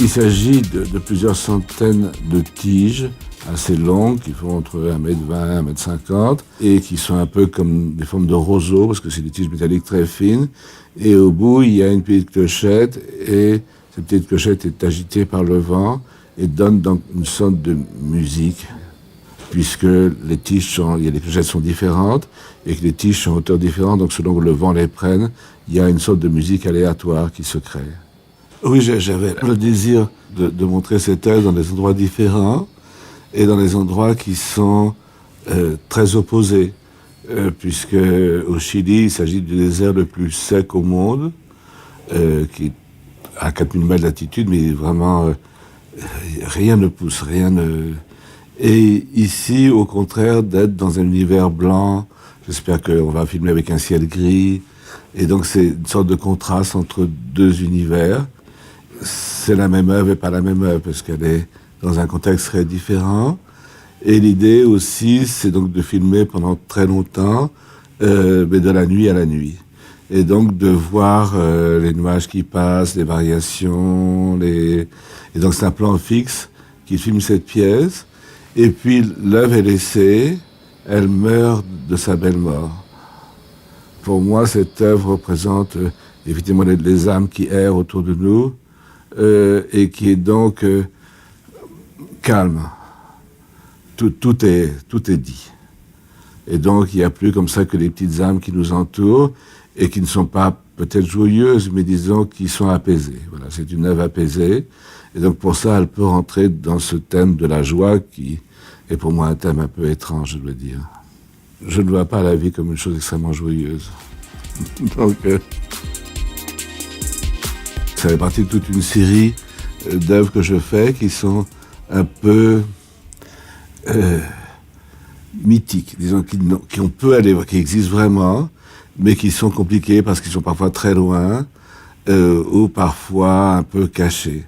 Il s'agit de plusieurs centaines de tiges assez longues qui font entre 1,20 m et 1,50 m et qui sont un peu comme des formes de roseaux parce que c'est des tiges métalliques très fines. Et au bout, il y a une petite clochette et cette petite clochette est agitée par le vent et donne donc une sorte de musique puisque les tiges les clochettes sont différentes et que les tiges sont à hauteur différente, donc selon que le vent les prenne, il y a une sorte de musique aléatoire qui se crée. Oui, j'avais le désir de montrer cette œuvre dans des endroits différents et dans des endroits qui sont très opposés, puisque au Chili, il s'agit du désert le plus sec au monde, qui est à 4000 mètres d'altitude, mais vraiment rien ne pousse, rien ne... Et ici, au contraire, d'être dans un univers blanc, j'espère qu'on va filmer avec un ciel gris, et donc c'est une sorte de contraste entre deux univers. C'est la même œuvre et pas la même œuvre, parce qu'elle est dans un contexte très différent. Et l'idée aussi, c'est donc de filmer pendant très longtemps, mais de la nuit à la nuit. Et donc de voir les nuages qui passent, les variations, Et donc c'est un plan fixe qui filme cette pièce. Et puis l'œuvre est laissée, elle meurt de sa belle mort. Pour moi, cette œuvre représente effectivement les âmes qui errent autour de nous, et qui est donc calme. Tout est dit. Et donc, il n'y a plus comme ça que les petites âmes qui nous entourent et qui ne sont pas peut-être joyeuses, mais disons qui sont apaisées. Voilà, c'est une œuvre apaisée. Et donc, pour ça, elle peut rentrer dans ce thème de la joie qui est pour moi un thème un peu étrange, je dois dire. Je ne vois pas la vie comme une chose extrêmement joyeuse. Donc, ça fait partie de toute une série d'œuvres que je fais qui sont un peu mythiques, disons, qui existent vraiment, mais qui sont compliquées parce qu'ils sont parfois très loin ou parfois un peu cachés.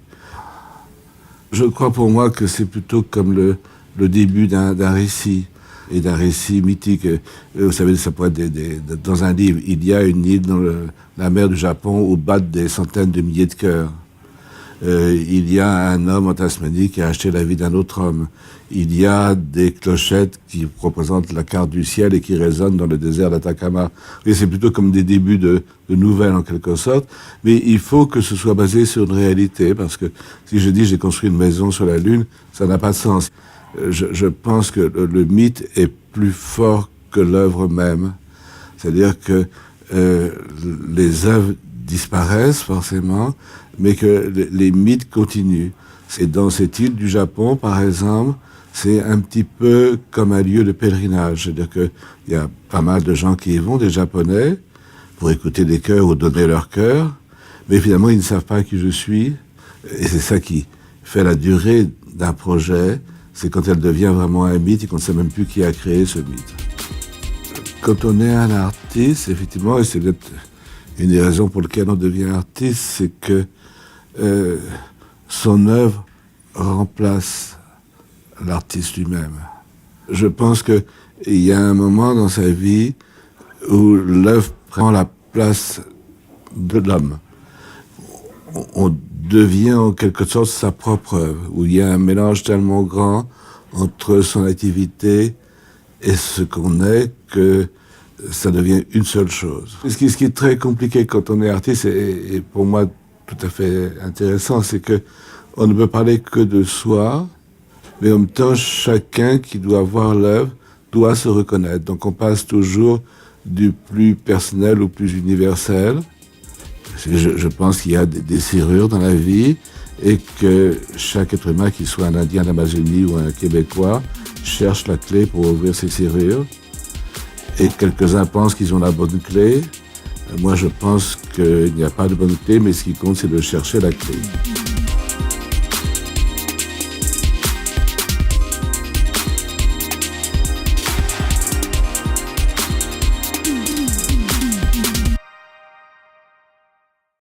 Je crois pour moi que c'est plutôt comme le début d'un récit, et d'un récit mythique. Vous savez, ça pourrait être dans un livre. Il y a une île dans la mer du Japon où battent des centaines de milliers de cœurs. Il y a un homme en Tasmanie qui a acheté la vie d'un autre homme. Il y a des clochettes qui représentent la carte du ciel et qui résonnent dans le désert d'Atacama. Et c'est plutôt comme des débuts de nouvelles en quelque sorte. Mais il faut que ce soit basé sur une réalité, parce que si je dis j'ai construit une maison sur la Lune, ça n'a pas de sens. Je pense que le mythe est plus fort que l'œuvre même. C'est-à-dire que les œuvres disparaissent forcément, mais que les mythes continuent. Et dans cette île du Japon, par exemple, c'est un petit peu comme un lieu de pèlerinage. C'est-à-dire qu'il y a pas mal de gens qui y vont, des Japonais, pour écouter des chœurs ou donner leur cœur, mais finalement, ils ne savent pas qui je suis. Et c'est ça qui fait la durée d'un projet, c'est quand elle devient vraiment un mythe et qu'on ne sait même plus qui a créé ce mythe. Quand on est un artiste, effectivement, et c'est peut-être une des raisons pour lesquelles on devient artiste, c'est que son œuvre remplace l'artiste lui-même. Je pense qu'il y a un moment dans sa vie où l'œuvre prend la place de l'homme. On devient en quelque sorte sa propre œuvre, où il y a un mélange tellement grand entre son activité et ce qu'on est que ça devient une seule chose. Ce qui est très compliqué quand on est artiste, et pour moi tout à fait intéressant, c'est que on ne peut parler que de soi, mais en même temps, chacun qui doit voir l'œuvre doit se reconnaître. Donc on passe toujours du plus personnel au plus universel. Je pense qu'il y a des serrures dans la vie et que chaque être humain, qu'il soit un Indien d'Amazonie ou un Québécois, cherche la clé pour ouvrir ces serrures. Et quelques-uns pensent qu'ils ont la bonne clé. Moi, je pense qu'il n'y a pas de bonne clé, mais ce qui compte, c'est de chercher la clé.